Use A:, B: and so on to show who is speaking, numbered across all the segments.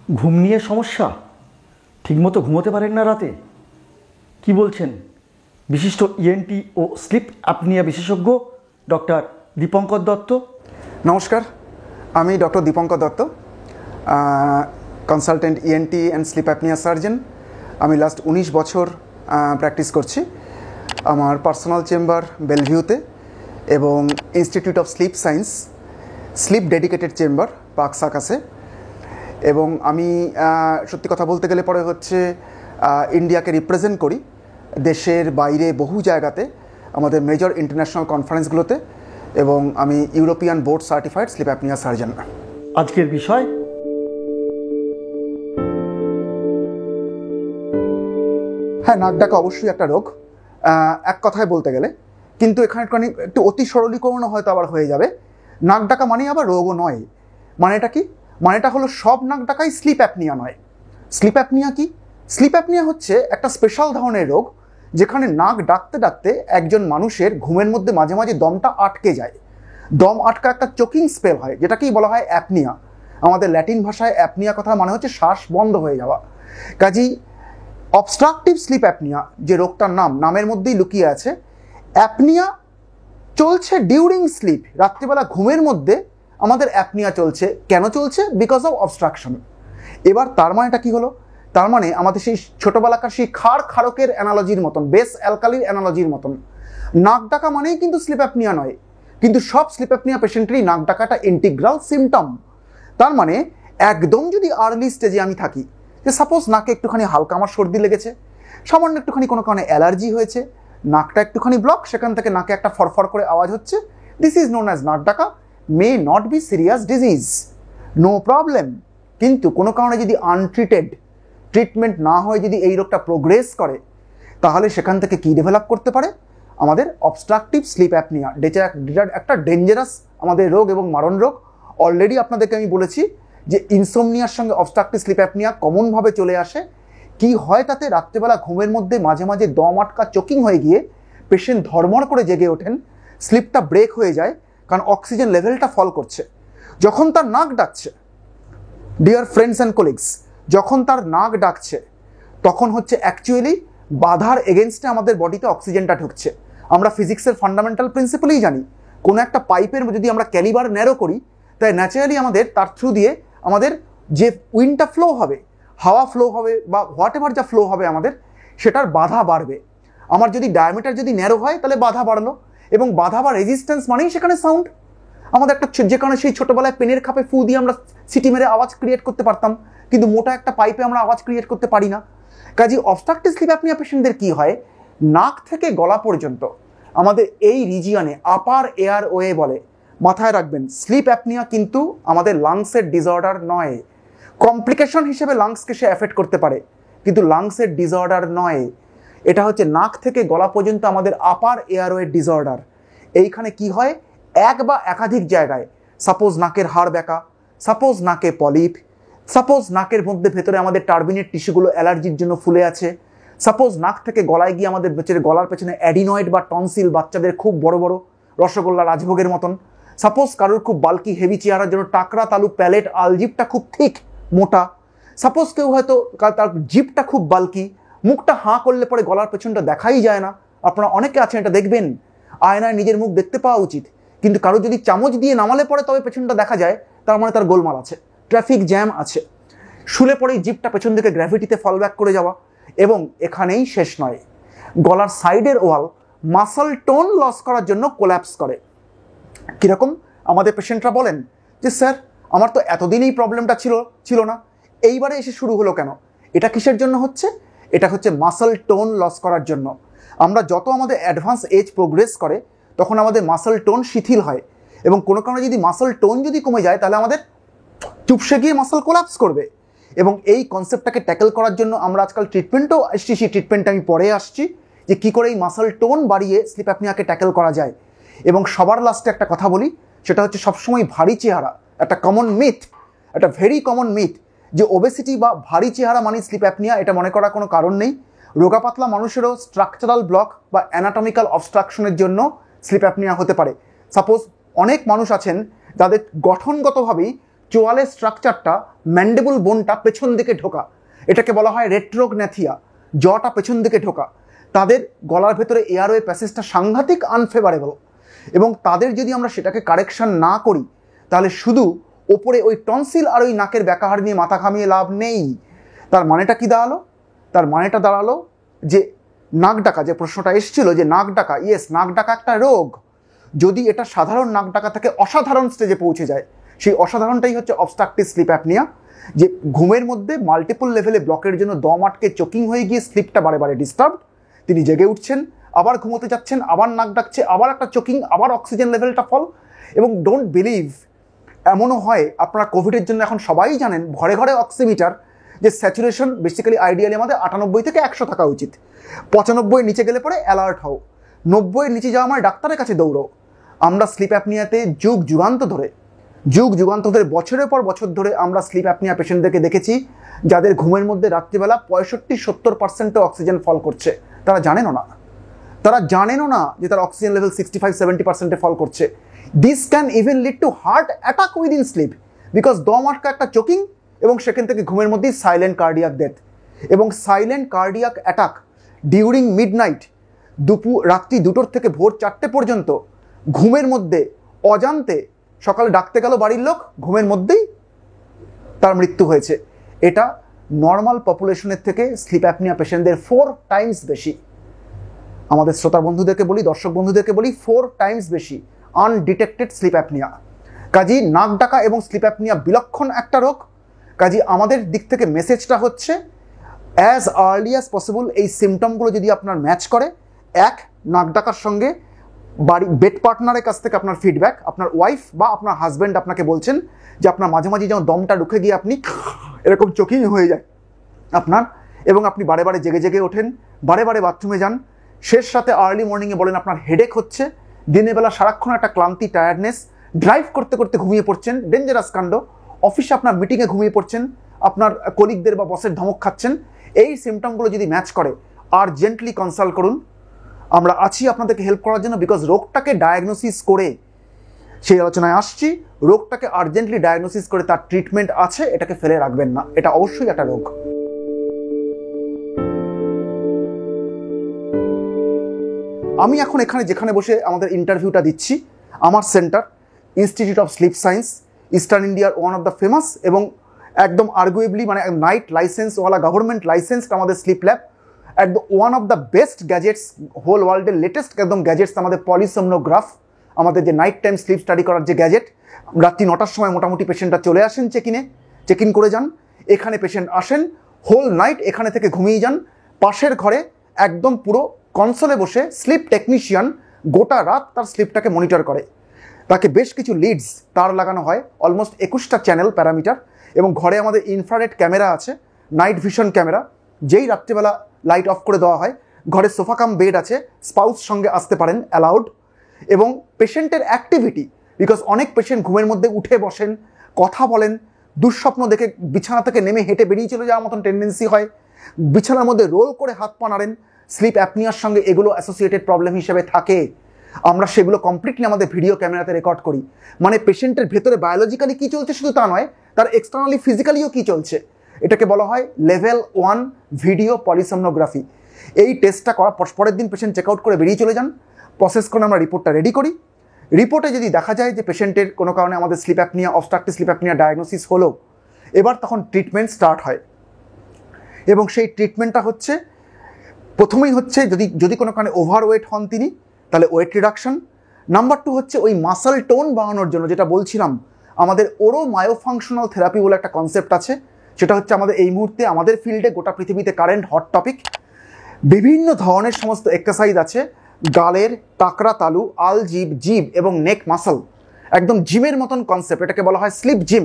A: ঘুম নিয়ে সমস্যা, ঠিকমতো ঘুমোতে পারেন না রাতে, কি বলছেন বিশিষ্ট ইএনটি ও স্লিপ অ্যাপনিয়া বিশেষজ্ঞ ডক্টর দীপঙ্কর দত্ত।
B: নমস্কার, আমি doctor Dipankar Dutta, consultant ENT and sleep apnoea surgeon. আমি লাস্ট 19 বছর প্র্যাকটিস করছি। আমার পার্সোনাল চেম্বার বেলভিউতে এবং institute of sleep science sleep dedicated chamber Park সার্কাসে। এবং আমি সত্যি কথা বলতে গেলে পরে হচ্ছে ইন্ডিয়াকে রিপ্রেজেন্ট করি দেশের বাইরে বহু জায়গাতে, আমাদের মেজর ইন্টারন্যাশনাল কনফারেন্সগুলোতে, এবং আমি European board certified sleep apnoea surgeon.
A: আজকের বিষয়
B: হ্যাঁ, নাক ডাকা অবশ্যই একটা রোগ, এক কথায় বলতে গেলে, কিন্তু এখানে একটু অতি সরলীকরণও হয়তো আবার হয়ে যাবে। নাক ডাকা মানেই আবার রোগও নয়। মানেটা কি? মানেটা হলো সব নাক ডাকাই স্লিপ অ্যাপনিয়া নয়। স্লিপ অ্যাপনিয়া কি? স্লিপ অ্যাপনিয়া হচ্ছে একটা স্পেশাল ধরনের রোগ যেখানে নাক ডাকতে ডাকতে একজন মানুষের ঘুমের মধ্যে মাঝে মাঝে দমটা আটকে যায়। দম আটকা একটা চোকিং স্পেল হয়, যেটাকেই বলা হয় অ্যাপনিয়া। আমাদের ল্যাটিন ভাষায় অ্যাপনিয়া কথা মানে হচ্ছে শ্বাস বন্ধ হয়ে যাওয়া। কাজেই অবস্ট্রাকটিভ স্লিপ অ্যাপনিয়া যে রোগটার নামের মধ্যেই লুকিয়ে আছে। অ্যাপনিয়া চলছে ডিউরিং স্লিপ, রাত্রিবেলা ঘুমের মধ্যে আমাদের অ্যাপনিয়া চলছে। কেন চলছে? Because of obstruction. এবার তার মানেটা কি হলো? তার মানে আমাদের সেই ছোটবেলাকার সেই ক্ষারকের অ্যানালজির মতন, বেস অ্যালকালির অ্যানালজির মতন, নাক ডাকা মানেই কিন্তু স্লিপ অ্যাপনিয়া নয়। কিন্তু সব স্লিপ অ্যাপনিয়া পেশেন্টেরই নাক ডাকাটা ইন্টিগ্রাল সিমটম। তার মানে একদম যদি আর্লি স্টেজে আমি থাকি, যে সাপোজ নাকে একটুখানি হালকা আমার সর্দি লেগেছে, সামান্য একটুখানি কোনো কারণে অ্যালার্জি হয়েছে, নাকটা একটুখানি ব্লক, সেখান থেকে নাকে একটা ফরফর করে আওয়াজ হচ্ছে, দিস ইজ নোন অ্যাজ নাক ডাকা, may not be serious disease, no problem. কিন্তু কোনো কারণে যদি আনট্রিটেড, ট্রিটমেন্ট না হয়ে যদি এই রোগটা প্রোগ্রেস করে, তাহলে সেখান থেকে কি ডেভেলপ করতে পারে? আমাদের অবস্ট্রাকটিভ স্লিপ অ্যাপনিয়া, যেটা একটা ডেঞ্জারাস আমাদের রোগ এবং মারণ রোগ। অলরেডি আপনাদেরকে আমি বলেছি যে ইনসোমনিয়ার সঙ্গে অবস্ট্রাকটিভ স্লিপ অ্যাপনিয়া কমনভাবে চলে আসে। কি হয় তাতে? রাত্রেবেলা ঘুমের মধ্যে মাঝে মাঝে দম আটকা চোকিং হয়ে গিয়ে পেশেন্ট ধর্মর করে জেগে ওঠেন, স্লিপটা ব্রেক হয়ে যায়, কারণ অক্সিজেন লেভেলটা ফল করছে। যখন তার নাক ডাকছে, ডিয়ার ফ্রেন্ডস অ্যান্ড কলিগস, যখন তার নাক ডাকছে তখন হচ্ছে অ্যাকচুয়ালি বাধার এগেনস্টে আমাদের বডিতে অক্সিজেনটা ঢুকছে। আমরা ফিজিক্সের ফান্ডামেন্টাল প্রিন্সিপালেই জানি, কোনো একটা পাইপের যদি আমরা ক্যালিবার ন্যারো করি, তাই ন্যাচারালি আমাদের তার থ্রু দিয়ে আমাদের যে উইন্ডটা ফ্লো হবে, হাওয়া ফ্লো হবে, বা হোয়াট এভার যা ফ্লো হবে আমাদের, সেটার বাধা বাড়বে। আমার যদি ডায়ামিটার যদি ন্যারো হয়, তাহলে বাধা বাড়লো, এবং বাধা বা রেজিস্ট্যান্স মানেই সেখানে সাউন্ড। আমাদের একটা যে কারণে সেই ছোটোবেলায় পেনের খাপে ফু দিয়ে আমরা সিটি মেরে আওয়াজ ক্রিয়েট করতে পারতাম, কিন্তু মোটা একটা পাইপে আমরা আওয়াজ ক্রিয়েট করতে পারি না। কাজেই অবস্ট্রাকটিভ স্লিপ অ্যাপনিয়া পেশেন্টদের কি হয়? নাক থেকে গলা পর্যন্ত আমাদের এই রিজিয়নে আপার এয়ার ওয়ে বলে। মাথায় রাখবেন, স্লিপ অ্যাপনিয়া কিন্তু আমাদের লাংসের ডিসঅর্ডার নয়। কমপ্লিকেশন হিসেবে লাংসকে সে এফেক্ট করতে পারে, কিন্তু লাংসের ডিসঅর্ডার নয়। এটা হচ্ছে নাক থেকে গলা পর্যন্ত আমাদের আপার এয়ারওয়ে ডিসঅর্ডার। এইখানে কি হয়? এক বা একাধিক জায়গায়, সাপোজ নাকের হাড় ব্যাকা, সাপোজ নাকে পলিপ, সাপোজ নাকের মধ্যে ভেতরে আমাদের টার্বিনেট টিস্যুগুলো অ্যালার্জির জন্য ফুলে আছে, সাপোজ নাক থেকে গলায় গিয়ে আমাদের গলার পেছনে অ্যাডিনয়েড বা টনসিল, বাচ্চাদের খুব বড় বড় রসগোল্লা রাজভোগের মতন, সাপোজ কারোর খুব বাল্কি হেভি চেহারার জন্য টাকরা তালু প্যালেট, আলজিপটা খুব ঠিক মোটা, সাপোজ কেউ হয়তো তার জিপটা খুব বাল্কি, মুখটা হাঁ করলে পরে গলার পেছনটা দেখাই যায় না। আপনারা অনেকে আছেন, এটা দেখবেন, আয়নায় নিজের মুখ দেখতে পাওয়া উচিত, কিন্তু কারো যদি চামচ দিয়ে নামালে পরে তবে পেছনটা দেখা যায়, তার মানে তার গোলমাল আছে, ট্রাফিক জ্যাম আছে। শুলে পরেই জিপটা পেছন দিকে গ্র্যাভিটিতে ফল ব্যাক করে যাওয়া। এবং এখানেই শেষ নয়, গলার সাইডের ওয়াল মাসল টোন লস করার জন্য কোল্যাপস করে। কীরকম? আমাদের পেশেন্টরা বলেন যে স্যার, আমার তো এতদিন এই প্রবলেমটা ছিল না, এইবারে এসে শুরু হলো কেন? এটা কিসের জন্য হচ্ছে? এটা হচ্ছে মাসল টোন লস করার জন্য। আমরা যত আমাদের অ্যাডভান্স এজ প্রোগ্রেস করে, তখন আমাদের মাসল টোন শিথিল হয়, এবং কোনো কারণে যদি মাসল টোন যদি কমে যায়, তাহলে আমাদের চুপসে গিয়ে মাসল কোলাপস করবে। এবং এই কনসেপ্টটাকে ট্যাকেল করার জন্য আমরা আজকাল ট্রিটমেন্টও আসছি, সেই ট্রিটমেন্টটা আমি পরে আসছি, যে কী করে এই মাসল টোন বাড়িয়ে স্লিপ অ্যাপনিয়াকে ট্যাকেল করা যায়। এবং সবার লাস্টে একটা কথা বলি, সেটা হচ্ছে সবসময় ভারী চেহারা একটা কমন মিথ, একটা ভেরি কমন মিথ, যে ওবেসিটি বা ভারী চেহারা মানে স্লিপ অ্যাপনিয়া, এটা মনে করার কোনো কারণ নেই। রোগাপাতলা মানুষেরও স্ট্রাকচারাল ব্লক বা অ্যানাটমিক্যাল অবস্ট্রাকশনের জন্য স্লিপ অ্যাপনিয়া হতে পারে। সাপোজ অনেক মানুষ আছেন যাদের গঠনগতভাবেই চোয়ালের স্ট্রাকচারটা ম্যান্ডেবল বোনটা পেছন দিকে ঢোকা, এটাকে বলা হয় রেট্রোগ্ন্যাথিয়া, জটা পেছন দিকে ঢোকা। তাদের গলার ভেতরে এয়ারওয়ে প্যাসেজটা সাংঘাতিক আনফেভারেবল, এবং তাদের যদি আমরা সেটাকে কারেকশন না করি তাহলে শুধু ওপরে ওই টনসিল আর ওই নাকের ব্যাকাহার নিয়ে মাথা ঘামিয়ে লাভ নেই। তার মানেটা কি দাঁড়ালো? তার মানেটা দাঁড়ালো যে নাক ডাকা, যে প্রশ্নটা এসেছিল যে নাক ডাকা, ইয়েস, নাক ডাকা একটা রোগ। যদি এটা সাধারণ নাক ডাকা থেকে অসাধারণ স্টেজে পৌঁছে যায়, সেই অসাধারণটাই হচ্ছে অবস্ট্রাকটিভ স্লিপ অ্যাপনিয়া, যে ঘুমের মধ্যে মাল্টিপল লেভেলে ব্লকের জন্য দম আটকে চোকিং হয়ে গিয়ে স্লিপটা বারে বারে ডিস্টার্ব, তিনি জেগে উঠছেন, আবার ঘুমোতে যাচ্ছেন, আবার নাক ডাকছে, আবার একটা চোকিং, আবার অক্সিজেন লেভেলটা ফল। এবং ডোন্ট বিলিভ, এমনও হয়, আপনারা কোভিডের জন্য এখন সবাই জানেন ঘরে ঘরে অক্সিমিটার, যে স্যাচুরেশন বেসিক্যালি আইডিয়ালি আমাদের 98 থেকে 100 থাকা উচিত। 95 নিচে গেলে পরে অ্যালার্ট হও, 90 নিচে যাওয়া আমার ডাক্তারের কাছে দৌড়ো। আমরা স্লিপ অ্যাপনিয়াতে যুগ যুগান্ত ধরে বছরের পর বছর ধরে আমরা স্লিপ অ্যাপনিয়া পেশেন্টদেরকে দেখেছি যাদের ঘুমের মধ্যে রাত্রিবেলা 65-70% অক্সিজেন ফল করছে। তারা জানেনও না যে তার অক্সিজেন লেভেল 65-70% ফল করছে। This can even lead to heart attack within sleep, because দম আটকা একটা চোকিং, এবং সেখান থেকে ঘুমের মধ্যেই সাইলেন্ট কার্ডিয়াক ডেথ। এবং silent cardiac attack during midnight, রাত্রি 2টোর থেকে ভোর 4টে পর্যন্ত ঘুমের মধ্যে অজান্তে, সকালে ডাকতে গেল বাড়ির লোক, ঘুমের মধ্যেই তার মৃত্যু হয়েছে। এটা নর্মাল পপুলেশনের থেকে স্লিপ অ্যাপনিয়া পেশেন্টদের 4 টাইমস বেশি। আমাদের শ্রোতা বন্ধুদেরকে বলি, দর্শক বন্ধুদেরকে বলি, 4 টাইমস বেশি আনডিটেক্টেড স্লিপ অ্যাপনিয়া। কাজী নাক ডাকা এবং স্লিপ অ্যাপনিয়া বিলক্ষণ একটা রোগ। কাজী আমাদের দিক থেকে মেসেজটা হচ্ছে, অ্যাজ আর্লি অ্যাজ পসিবল এই সিমটমগুলো যদি আপনার ম্যাচ করে, এক, নাক ডাকার সঙ্গে বেড পার্টনারের কাছ থেকে আপনার ফিডব্যাক, আপনার ওয়াইফ বা আপনার হাজব্যান্ড আপনাকে বলছেন যে আপনার মাঝে মাঝে যেমন দমটা ঢুকে গিয়ে আপনি এরকম চোকিং হয়ে যায় আপনার, এবং আপনি বারে বারে জেগে জেগে ওঠেন, বারে বারে বাথরুমে যান, শেষ রাতে আর্লি মর্নিংয়ে বলেন আপনার হেডেক হচ্ছে, দিনের বেলা সারাক্ষণ একটা ক্লান্তি, টায়ার্ডনেস, ড্রাইভ করতে করতে ঘুমিয়ে পড়ছেন, ডেঞ্জারাস কাণ্ড, অফিসে আপনার মিটিংয়ে ঘুমিয়ে পড়ছেন, আপনার কলিগদের বা বসের ধমক খাচ্ছেন, এই সিমটমগুলো যদি ম্যাচ করে আর্জেন্টলি কনসাল্ট করুন। আমরা আছি আপনাদেরকে হেল্প করার জন্য, বিকজ রোগটাকে ডায়াগনোসিস করে, সেই আলোচনায় আসছি, রোগটাকে আর্জেন্টলি ডায়াগনোসিস করে তার ট্রিটমেন্ট আছে, এটাকে ফেলে রাখবেন না, এটা অবশ্যই একটা রোগ। আমি এখন এখানে যেখানে বসে আমাদের ইন্টারভিউটা দিচ্ছি, আমার centre institute of sleep science, eastern ইন্ডিয়ার ওয়ান অফ দ্য ফেমাস এবং একদম আর্গুয়েবলি মানে নাইট লাইসেন্সওয়ালা গভর্নমেন্ট লাইসেন্সড আমাদের স্লিপ ল্যাব, একদম one of the best gadgets, whole ওয়ার্ল্ডের লেটেস্ট একদম গ্যাজেটস আমাদের পলিসোমনোগ্রাফ, আমাদের যে নাইট টাইম স্লিপ স্টাডি করার যে গ্যাজেট। রাত্রি 9টার সময় মোটামুটি পেশেন্টরা চলে আসেন, চেক ইন করে যান, এখানে পেশেন্ট আসেন, হোল নাইট এখানে থেকে ঘুমিয়ে যান, পাশের ঘরে একদম পুরো কনসোলে বসে স্লিপ টেকনিশিয়ান গোটা রাত তার স্লিপটাকে মনিটর করে। তাকে বেশ কিছু লিডস তার লাগানো হয়, অলমোস্ট 21টা চ্যানেল প্যারামিটার, এবং ঘরে আমাদের ইনফ্রারেড ক্যামেরা আছে, নাইট ভিশন ক্যামেরা, যেই রাত্রিবেলা লাইট অফ করে দেওয়া হয়। ঘরে সোফা কাম বেড আছে, স্পাউস সঙ্গে আসতে পারেন, অ্যালাউড। এবং পেশেন্টের অ্যাক্টিভিটি, বিকজ অনেক পেশেন্ট ঘুমের মধ্যে উঠে বসেন, কথা বলেন, দুঃস্বপ্ন দেখে বিছানা থেকে নেমে হেঁটে বেরিয়ে চলে যাওয়ার মতন টেন্ডেন্সি হয়, বিছানার মধ্যে রোল করে হাত পা নাড়েন, স্লিপ অ্যাপনিয়ার সঙ্গে এগুলো অ্যাসোসিয়েটেড প্রবলেম হিসেবে থাকে। আমরা সেগুলো কমপ্লিটলি আমাদের ভিডিও ক্যামেরাতে রেকর্ড করি। মানে পেশেন্টের ভেতরে বায়োলজিক্যালি কী চলছে শুধু তা নয়, তার এক্সটার্নালি ফিজিক্যালিও কী চলছে, এটাকে বলা হয় লেভেল 1 ভিডিও পলিসোমনোগ্রাফি। এই টেস্টটা করার পরের দিন পেশেন্ট চেক আউট করে বেরিয়ে চলে যান, প্রসেস করে আমরা রিপোর্টটা রেডি করি। রিপোর্টে যদি দেখা যায় যে পেশেন্টের কোনো কারণে আমাদের sleep apnoea, obstructive sleep apnoea diagnosis হলো, এবার তখন ট্রিটমেন্ট স্টার্ট হয়। এবং সেই ট্রিটমেন্টটা হচ্ছে, প্রথমেই হচ্ছে যদি কোনো কারণে ওভারওয়েট হন তিনি, তাহলে ওয়েট রিডাকশন। নাম্বার 2 হচ্ছে ওই মাসল টোন বাড়ানোর জন্য, যেটা বলছিলাম আমাদের ওরো মায়োফাংশনাল থেরাপি বলে একটা কনসেপ্ট আছে, সেটা হচ্ছে আমাদের এই মুহূর্তে আমাদের ফিল্ডে গোটা পৃথিবীতে কারেন্ট হট টপিক। বিভিন্ন ধরনের সমস্ত এক্সারসাইজ আছে, গালের টাকরা তালু, জিভ এবং নেক মাসল, একদম জিমের মতন কনসেপ্ট, এটাকে বলা হয় স্লিপ জিম।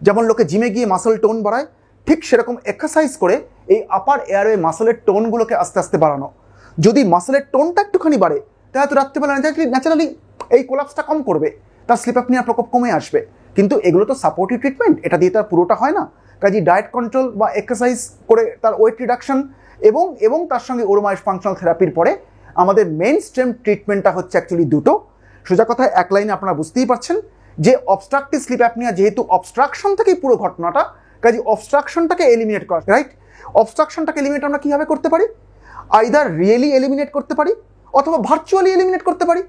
B: যেমন লোকে জিমে গিয়ে মাসল টোন বাড়ায়, ঠিক সেরকম এক্সারসাইজ করে এই আপার এয়ারওয়ে মাসলের টোনগুলোকে আস্তে আস্তে বাড়ানো। যদি মাসলের টোনটা একটুখানি বাড়ে, তাহলে তো রাত্রিবেলা ন্যাচারালি এই কোলাপসটা কম করবে, তার স্লিপ অ্যাপনিয়ার প্রকোপ কমে আসবে। কিন্তু এগুলো তো সাপোর্টিভ ট্রিটমেন্ট, এটা দিয়ে তার পুরোটা হয় না। কাজে ডায়েট কন্ট্রোল বা এক্সারসাইজ করে তার ওয়েট রিডাকশন এবং তার সঙ্গে ওরোমাইস ফাংশনাল থেরাপির পরে আমাদের মেইন স্ট্রিম ট্রিটমেন্টটা হচ্ছে অ্যাকচুয়ালি দুটো। সোজা কথায় এক লাইনে আপনারা বুঝতেই পারছেন, যে অবস্ট্রাকটিভ স্লিপ অ্যাপনিয়া যেহেতু অবস্ট্রাকশন থেকেই পুরো ঘটনাটা, কাজে অবস্ট্রাকশনটাকে এলিমিনেট করা, রাইট? অবস্ট্রাকশনটাকে এলিমিনেট আমরা কীভাবে করতে পারি? আইদার রিয়েলি এলিমিনেট করতে পারি অথবা ভার্চুয়ালি এলিমিনেট করতে পারি।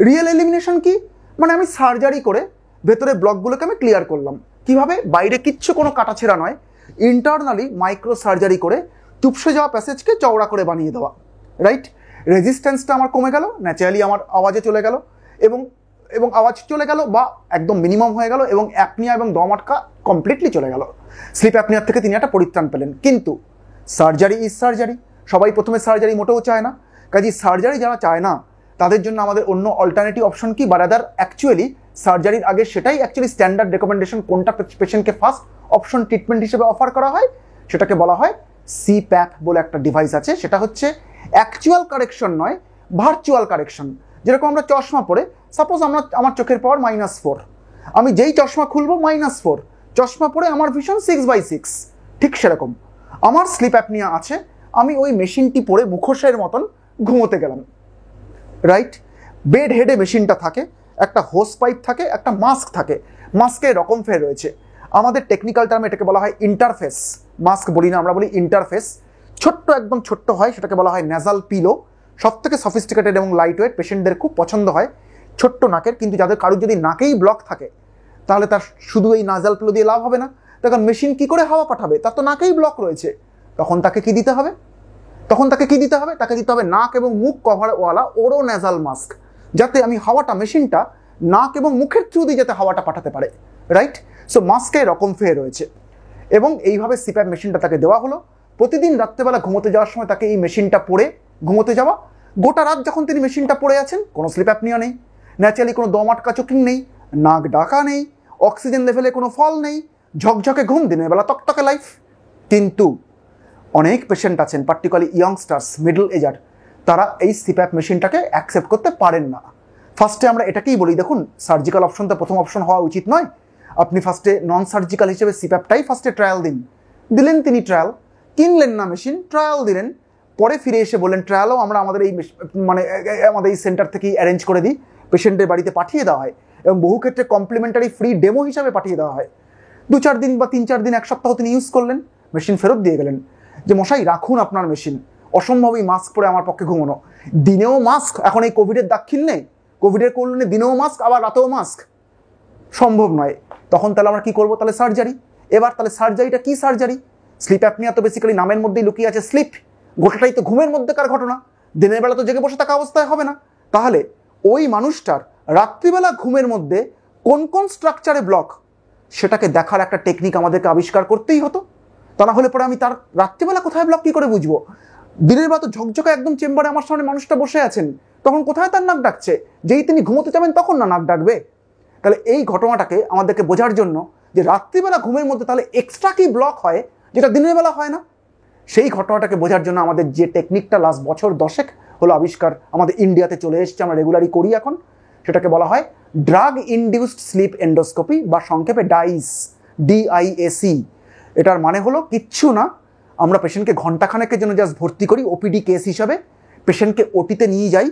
B: রিয়েল এলিমিনেশন কি? মানে আমি সার্জারি করে ভেতরে ব্লকগুলোকে আমি ক্লিয়ার করলাম। কিভাবে? বাইরে কিচ্ছু কোনো কাটাছেঁড়া নয়, ইন্টারনালি মাইক্রো সার্জারি করে চুপসে যাওয়া প্যাসেজকে চওড়া করে বানিয়ে দেওয়া, রাইট? রেজিস্ট্যান্সটা আমার কমে গেল, ন্যাচারালি আমার আওয়াজে চলে গেল এবং আওয়াজ চলে গেল বা একদম মিনিমাম হয়ে গেল, এবং অ্যাপনিয়া এবং দম আটকা কমপ্লিটলি চলে গেল। স্লিপ অ্যাপনিয়ার থেকে তিনি একটা পরিত্রাণ পেলেন। কিন্তু সার্জারি ইজ সার্জারি, সবাই প্রথমে সার্জারি মোটেও চায় না। কাজে সার্জারি যারা চায় না তাদের জন্য আমাদের অন্য অল্টারনেটিভ অপশন কি? বারাদার অ্যাকচুয়ালি সার্জারির আগে সেটাই অ্যাকচুয়ালি স্ট্যান্ডার্ড রেকমেন্ডেশন, কোনটা পেশেন্টকে ফার্স্ট অপশন ট্রিটমেন্ট হিসেবে অফার করা হয়, সেটাকে বলা হয় সিপ্যাপ বলে একটা ডিভাইস আছে। সেটা হচ্ছে অ্যাকচুয়াল কারেকশন নয়, ভার্চুয়াল কারেকশন। যেরকম আমরা চশমা পরে, সাপোজ আমার চোখের পাওয়ার -4, আমি যেই চশমা খুলবো -4, চশমা পরে আমার ভিশন 6/6, ঠিক সেরকম আমার স্লিপ অ্যাপনিয়া আছে। আমি ওই মেশিনটি পরে মুখোশের মতন ঘুমোতে গেলাম, রাইট? বেড হেডে মেশিনটা থাকে, একটা হোস পাইপ থাকে, একটা মাস্ক থাকে। মাস্কের রকম ফের রয়েছে, আমাদের টেকনিক্যাল টার্মে এটাকে বলা হয় ইন্টারফেস। মাস্ক বলি না, আমরা বলি ইন্টারফেস। ছোট্ট, একদম ছোট্ট হয়, সেটাকে বলা হয় ন্যাজাল পিলো। সব থেকে সফিস্টিকেটেড এবং লাইট ওয়েট, পেশেন্টদের খুব পছন্দ হয় ছোট্ট নাকের। কিন্তু যাদের কারোর যদি নাকেই ব্লক থাকে তাহলে তার শুধু এই নাজাল পিলো দিয়ে লাভ হবে না, তখন মেশিন কি করে হাওয়া পাঠাবে? তার তো নাকেই ব্লক রয়েছে। তখন তাকে কি দিতে হবে? তাকে দিতে হবে নাক এবং মুখ কভারওয়ালা ওরো ন্যাজাল মাস্ক, যাতে আমি হাওয়াটা, মেশিনটা নাক এবং মুখের থ্রু দিয়ে যাতে হাওয়াটা পাঠাতে পারে, রাইট? সো মাস্কের রকম ফের রয়েছে, এবং এইভাবে সিপ্যাপ মেশিনটা তাকে দেওয়া হলো। প্রতিদিন রাত্রেবেলা ঘুমোতে যাওয়ার সময় তাকে এই মেশিনটা পরে ঘুমোতে যাওয়া। গোটা রাত যখন তিনি মেশিনটা পরে আছেন, কোনো স্লিপ অ্যাপনিয়া নেই, ন্যাচারালি কোনো দম আটকা চোকিং নেই, নাক ডাকা নেই, অক্সিজেন লেভেলে কোনো ফল নেই, ঝকঝকে ঘুম, দিনের বেলা তকতকে লাইফ। কিন্তু অনেক পেশেন্ট আছেন, পার্টিকুলারলি ইয়ংস্টার্স, মিডল এজার, তারা এই সিপ্যাপ মেশিনটাকে অ্যাকসেপ্ট করতে পারেন না। ফার্স্টে আমরা এটাকেই বলি, দেখুন সার্জিক্যাল অপশন তো প্রথম অপশন হওয়া উচিত নয়। আপনি ফার্স্টে নন সার্জিক্যাল হিসেবে সিপ্যাপটাই ফার্স্টে ট্রায়াল দিলেন তিনি ট্রায়াল, কিনলেন না মেশিন, ট্রায়াল দিলেন, পরে ফিরে এসে বললেন ট্রায়ালও আমরা আমাদের এই সেন্টার থেকেই অ্যারেঞ্জ করে দিই, পেশেন্টের বাড়িতে পাঠিয়ে দেওয়া হয়, এবং বহু ক্ষেত্রে কমপ্লিমেন্টারি ফ্রি ডেমো হিসাবে পাঠিয়ে দেওয়া হয়। 2-4 দিন বা 3-4 দিন, 1 সপ্তাহ তিনি ইউজ করলেন, মেশিন ফেরত দিয়ে গেলেন যে মশাই রাখুন আপনার মেশিন, অসম্ভবই মাস্ক পরে আমার পক্ষে ঘুমানো। দিনেও মাস্ক, এখন এই কোভিডের দাক্ষিণ নেই, কোভিডের করলে দিনেও মাস্ক আবার রাতেও মাস্ক, সম্ভব নয়। তখন তাহলে আমরা কি করবো? তাহলে সার্জারি। এবার তাহলে সার্জারিটা কি সার্জারি? স্লিপ অ্যাপনিয়া তো বেসিক্যালি নামের মধ্যেই লুকিয়ে আছে স্লিপ, গোটাটাই তো ঘুমের মধ্যেকার ঘটনা, দিনের বেলা তো জেগে বসে থাকা অবস্থায় হবে না। তাহলে ওই মানুষটার রাত্রিবেলা ঘুমের মধ্যে কোন কোন স্ট্রাকচারে ব্লক, সেটাকে দেখার একটা টেকনিক আমাদেরকে আবিষ্কার করতেই হতো। তা না হলে পরে আমি তার রাত্রিবেলা কোথায় ব্লক কী করে বুঝবো? দিনের বেলা তো ঝকঝকে একদম চেম্বারে আমার সামনে মানুষটা বসে আছেন, তখন কোথায় তার নাক ডাকছে? যেই তিনি ঘুমোতে যাবেন তখন না নাক ডাকবে? তাহলে এই ঘটনাটাকে আমাদেরকে বোঝার জন্য যে রাত্রিবেলা ঘুমের মধ্যে তাহলে এক্সট্রা কি ব্লক হয় যেটা দিনের বেলা হয় না, সেই ঘটনাটাকে বোঝার জন্য আমাদের যে টেকনিকটা লাস্ট বছর 10 হলো আবিষ্কার, আমাদের ইন্ডিয়াতে চলে এসছে, আমরা রেগুলারই করি এখন, সেটাকে বলা হয় ড্রাগ ইনডিউসড স্লিপ এন্ডোস্কোপি, বা সংক্ষেপে ডাইস, DIAC। এটার মানে হলো কিচ্ছু না, আমরা পেশেন্টকে ঘন্টাখানেকের জন্য জাস্ট ভর্তি করি ওপিডি কেস হিসাবে, পেশেন্টকে ওটিতে নিয়ে যাই,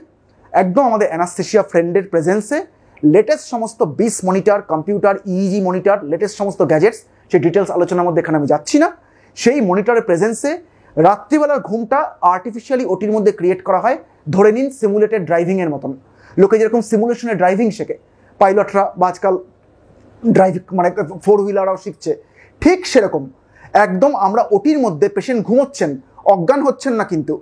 B: একদম আমাদের অ্যানাস্থেশিয়া ফ্রেন্ডের প্রেজেন্সে, লেটেস্ট সমস্ত বিস monitor, computer, EEG monitor, latest সমস্ত গ্যাজেটস, সেই ডিটেলস আলোচনার মধ্যে এখানে আমি যাচ্ছি না। সেই মনিটরের প্রেজেন্সে রাত্রিবেলার ঘুমটা আর্টিফিশিয়ালি ওটির মধ্যে ক্রিয়েট করা হয়, ধরে নিন সিমুলেটেড ড্রাইভিংয়ের মতন। লোকে যেরকম সিমুলেশনে ড্রাইভিং শেখে, পাইলটরা বা আজকাল ড্রাইভিং মানে 4 হুইলাররাও শিখছে, ঠিক সেরকম একদম আমরা ওটির মধ্যে, পেশেন্ট ঘুমোচ্ছেন, অজ্ঞান হচ্ছেন না, কিন্তু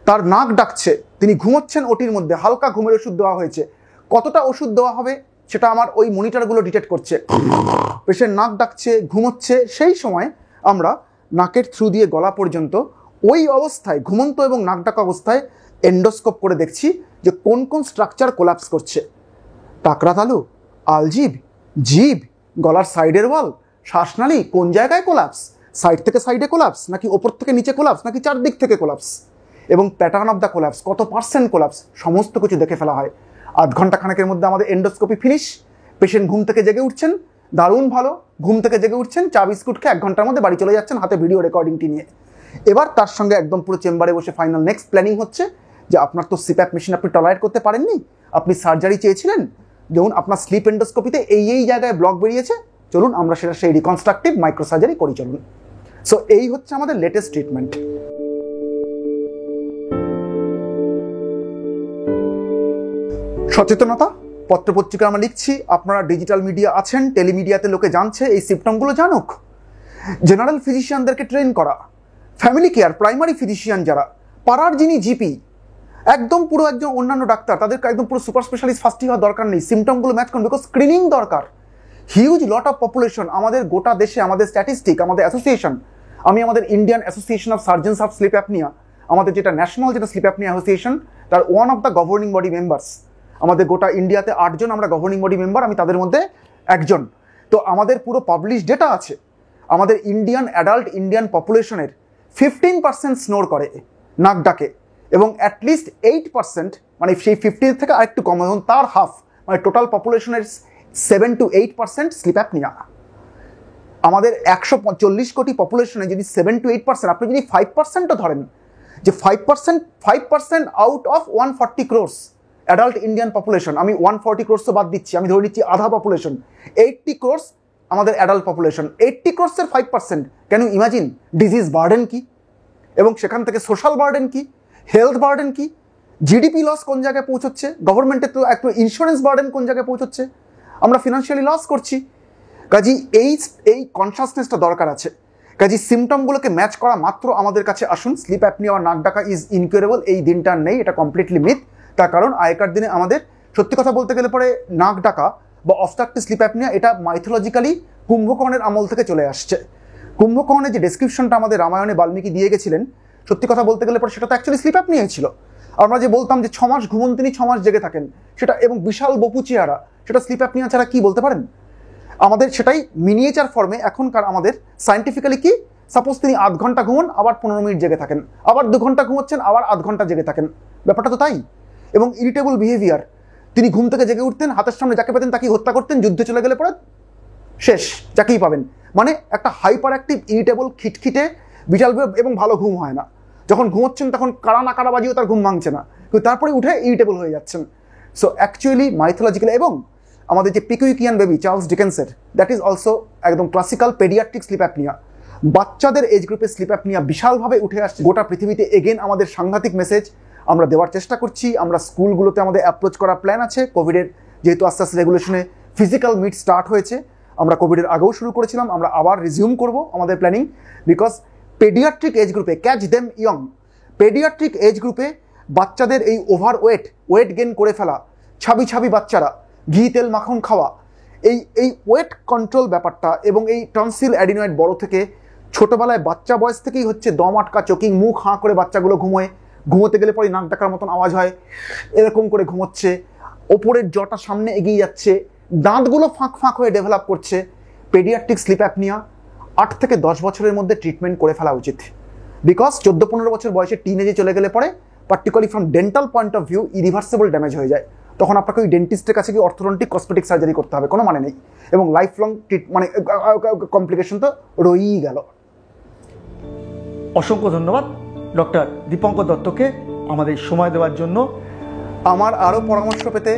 B: তার নাক ডাকছে, তিনি ঘুমোচ্ছেন ওটির মধ্যে, হালকা ঘুমের ওষুধ দেওয়া হয়েছে, কতটা ওষুধ দেওয়া হবে সেটা আমার ওই মনিটরগুলো ডিটেক্ট করছে, পেশেন্ট নাক ডাকছে, ঘুমোচ্ছে, সেই সময় আমরা নাকের থ্রু দিয়ে গলা পর্যন্ত ওই অবস্থায়, ঘুমন্ত এবং নাক ডাকা অবস্থায় এন্ডোস্কোপ করে দেখছি যে কোন কোন স্ট্রাকচার কোলাপস করছে। টাকরা তালু, আলজিভ, জিভ, গলার সাইডের ওয়াল, শ্বাসনালী কোন জায়গায় কোলাপস, সাইড থেকে সাইডে কোলাপস নাকি ওপর থেকে নিচে কোলাপস নাকি চারদিক থেকে কোলাপস, এবং প্যাটার্ন অফ দ্য কোলাপস, কত পার্সেন্ট কোলাপস, সমস্ত কিছু দেখে ফেলা হয়। 8 ঘন্টা খানেকের মধ্যে আমাদের এন্ডোস্কোপি ফিনিশ, পেশেন্ট ঘুম থেকে জেগে উঠছেন, দারুণ ভালো, ঘুম থেকে জেগে উঠছেন, চা বিস্কুট খেয়ে 1 ঘন্টার মধ্যে বাড়ি চলে যাচ্ছেন হাতে ভিডিও রেকর্ডিংটি নিয়ে। এবার তার সঙ্গে একদম পুরো চেম্বারে বসে ফাইনাল নেক্সট প্ল্যানিং হচ্ছে যে আপনার তো সিপ্যাপ মেশিন আপনি টলারেট করতে পারেননি, আপনি সার্জারি চেয়েছিলেন, যেমন আপনার স্লিপ এন্ডোস্কোপিতে এই জায়গায় ব্লক বেরিয়েছে, চলুন আমরা সেটা সেই রিকনস্ট্রাকটিভ মাইক্রোসার্জারি করি চলুন। সো এই হচ্ছে আমাদের লেটেস্ট ট্রিটমেন্ট। সচেতনতা, পত্রপত্রিকা আমরা লিখছি, আপনারা ডিজিটাল মিডিয়া আছেন, টেলিমিডিয়াতে লোকে জানছে, এই সিমটমগুলো জানুক। জেনারেল ফিজিশিয়ানদেরকে ট্রেন করা, ফ্যামিলি কেয়ার, প্রাইমারি ফিজিশিয়ান যারা, পাড়ার যিনি জিপি, একদম পুরো একজন অন্যান্য ডাক্তার, তাদেরকে একদম পুরো সুপার স্পেশালিস্ট ফার্স্টই হওয়ার দরকার নেই, সিমটমগুলো ম্যাচ করুন, বিকজ স্ক্রিনিং দরকার। হিউজ লট অফ পপুলেশন আমাদের গোটা দেশে, আমাদের স্ট্যাটিস্টিক, আমাদের অ্যাসোসিয়েশন, আমি আমাদের Indian association of surgeons of sleep apnoea, আমাদের যেটা ন্যাশনাল যেটা স্লিপ অ্যাপনিয়া অ্যাসোসিয়েশন, তার one of the governing body members. আমাদের গোটা ইন্ডিয়াতে 8 জন আমরা গভর্নিং বডি মেম্বার, আমি তাদের মধ্যে একজন। তো আমাদের পুরো পাবলিশ ডেটা আছে, আমাদের ইন্ডিয়ান অ্যাডাল্ট ইন্ডিয়ান পপুলেশনের 15% স্নোর করে, নাক ডাকে, এবং অ্যাটলিস্ট 8%, মানে সেই 15 থেকে আরেকটু কম, এবং তার হাফ, মানে টোটাল পপুলেশনের 7 to 8% স্লিপ অ্যাপনিয়া। আমাদের 140 কোটি পপুলেশনে যদি 7 to 8%, আপনি যদি 5%ও ধরেন, যে 5% out of 140 crores adult Indian population, আমি 140 crores বাদ দিচ্ছি, আমি ধরে নিচ্ছি আধা পপুলেশন, 80 crores আমাদের অ্যাডাল্ট পপুলেশন, 80 crores-এর 5%, can you imagine disease burden কি, এবং সেখান থেকে সোশ্যাল বার্ডেন কি, হেলথ বার্ডেন কি, জিডিপি লস কোন জায়গায় পৌঁছচ্ছে, গভর্নমেন্টের তো একটু ইন্স্যুরেন্স বার্ডেন কোন জায়গায় পৌঁছচ্ছে, আমরা ফিনান্সিয়ালি লস করছি। কাজী এই কনসাসনেসটা দরকার আছে। কাজী সিমটমগুলোকে ম্যাচ করা মাত্র আমাদের কাছে আসুন। স্লিপ অ্যাপনিয়া বা নাক ডাকা ইজ ইনকিউরেবল, এই দিনটা নেই, এটা কমপ্লিটলি মিথ। তার কারণ আগেকার দিনে আমাদের সত্যি কথা বলতে গেলে পরে নাক ডাকা বা অবস্ট্রাকটিভ স্লিপ অ্যাপনিয়া, এটা মাইথোলজিক্যালি কুম্ভকর্ণের আমল থেকে চলে আসছে। কুম্ভকর্ণের যে ডেসক্রিপশনটা আমাদের রামায়ণে বাল্মীকি দিয়ে গেছিলেন, সত্যি কথা বলতে গেলে পরে সেটা তো অ্যাকচুয়ালি স্লিপ অ্যাপনিয়াই ছিল। আমরা যে বলতাম যে 6 মাস ঘুমন তিনি 6 মাস জেগে থাকেন, সেটা, এবং বিশাল বপু চেহারা, সেটা স্লিপ অ্যাপনিয়া ছাড়া কি বলতে পারেন? আমাদের সেটাই মিনিয়েচার ফর্মে এখনকার আমাদের সায়েন্টিফিক্যালি কি, সাপোজ তিনি 8 ঘন্টা ঘুমন, আবার 15 মিনিট জেগে থাকেন, আবার 2 ঘন্টা ঘুমোচ্ছেন, আবার 8 ঘন্টা জেগে থাকেন, ব্যাপারটা তো তাই। এবং ইরিটেবল বিহেভিয়ার, তিনি ঘুম থেকে জেগে উঠতেন, হাতের সামনে যাকে পেতেন তাকেই হত্যা করতেন, যুদ্ধে চলে গেলে পরে শেষ, যাকেই পাবেন। মানে একটা হাইপার অ্যাক্টিভ, ইরিটেবল, খিটখিটে, বিশাল, এবং ভালো ঘুম হয় না। যখন ঘুমোচ্ছেন তখন কারা না কারা বাজিও তার ঘুম ভাঙছে না, কিন্তু তারপরে উঠে ইরিটেবল হয়ে যাচ্ছেন। সো অ্যাকচুয়ালি মাইথোলজিক্যাল, এবং আমাদের যে পিকুইকিয়ান বেবি চার্লস ডিকেন্সের, দ্যাট ইজ অলসো একদম ক্লাসিক্যাল পেডিয়াট্রিক স্লিপ অ্যাপনিয়া। বাচ্চাদের এজ গ্রুপে স্লিপ অ্যাপনিয়া বিশালভাবে উঠে আসছে গোটা পৃথিবীতে। এগেন আমাদের সাংঘাতিক মেসেজ আমরা দেওয়ার চেষ্টা করছি। আমরা স্কুলগুলোতে আমাদের অ্যাপ্রোচ করার প্ল্যান আছে, কোভিডের যেহেতু আস্তে আস্তে রেগুলেশনে ফিজিক্যাল মিট স্টার্ট হয়েছে, আমরা কোভিডের আগেও শুরু করেছিলাম, আমরা আবার রিজিউম করব আমাদের প্ল্যানিং, বিকজ পেডিয়াট্রিক এজ গ্রুপে, catch them young, paediatric age গ্রুপে বাচ্চাদের এই ওভার ওয়েট গেইন করে ফেলা, ছাবি বাচ্চারা, ঘি তেল মাখন খাওয়া, এই ওয়েট কন্ট্রোল ব্যাপারটা, এবং এই টনসিল অ্যাডিনয়েড বড় থেকে ছোটোবেলায় বাচ্চা বয়স থেকেই হচ্ছে, দম আটকা, চোকিং, মুখ হাঁ করে বাচ্চাগুলো ঘুমোতে গেলে পরে নাক ডাকার মতন আওয়াজ হয়, এরকম করে ঘুমোচ্ছে, ওপরের জটা সামনে এগিয়ে যাচ্ছে, দাঁতগুলো ফাঁক হয়ে ডেভেলপ করছে। পেডিয়াট্রিক স্লিপ অ্যাপনিয়া 8 থেকে 10 বছরের মধ্যে ট্রিটমেন্ট করে ফেলা উচিত, বিকজ 14-15 বছর বয়সে টিনেজে চলে গেলে পরে, particularly from dental point of view, irreversible damage হয়ে যায়। তখন আপনাকে ওই ডেন্টিস্টের কাছে গিয়ে অর্থোডন্টিক কসমেটিক সার্জারি করতে হবে, কোনো মানে নেই, এবং লাইফ লং মানে কমপ্লিকেশন তো রয়েই গেল।
A: অসংখ্য ধন্যবাদ ডক্টর দীপঙ্কর দত্তকে আমাদের সময় দেওয়ার জন্য।
B: আমার আরও পরামর্শ পেতে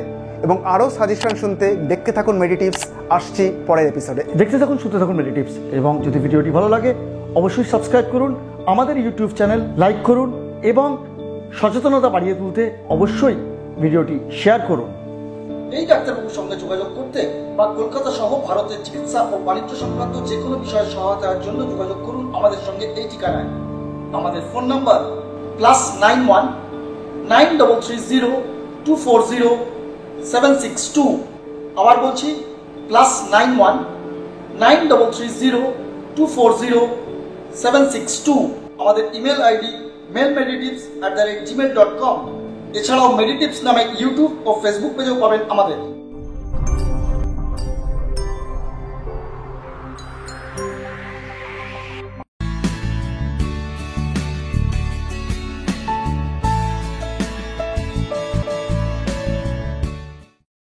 B: এবং আরও সাজেশন শুনতে দেখতে থাকুন মেডিটিভস। আসছি পরের এপিসোডে।
A: দেখতে থাকুন, শুনতে থাকুন মেডিটিভস, এবং যদি ভিডিওটি ভালো লাগে অবশ্যই সাবস্ক্রাইব করুন আমাদের ইউটিউব চ্যানেল, লাইক করুন, এবং সচেতনতা বাড়িয়ে তুলতে অবশ্যই ভিডিওটি শেয়ার করুন।
C: এই ডাক্তারবাবুর সঙ্গে যোগাযোগ করতে বা কলকাতা সহ ভারতের চিকিৎসা ও বাণিজ্য সংক্রান্ত যে কোনো বিষয়ে সহায়তার জন্য যোগাযোগ করুন আমাদের সঙ্গে এই ঠিকানায়। আমাদের ফোন নাম্বার +91 9330 240 762। আবার বলছি +91 9330 240 762। আমাদের ইমেল আইডি mailmeditives@gmail.com। এছাড়াও মেডিটিভস নামে ইউটিউব ও ফেসবুক পেজেও পাবেন আমাদের।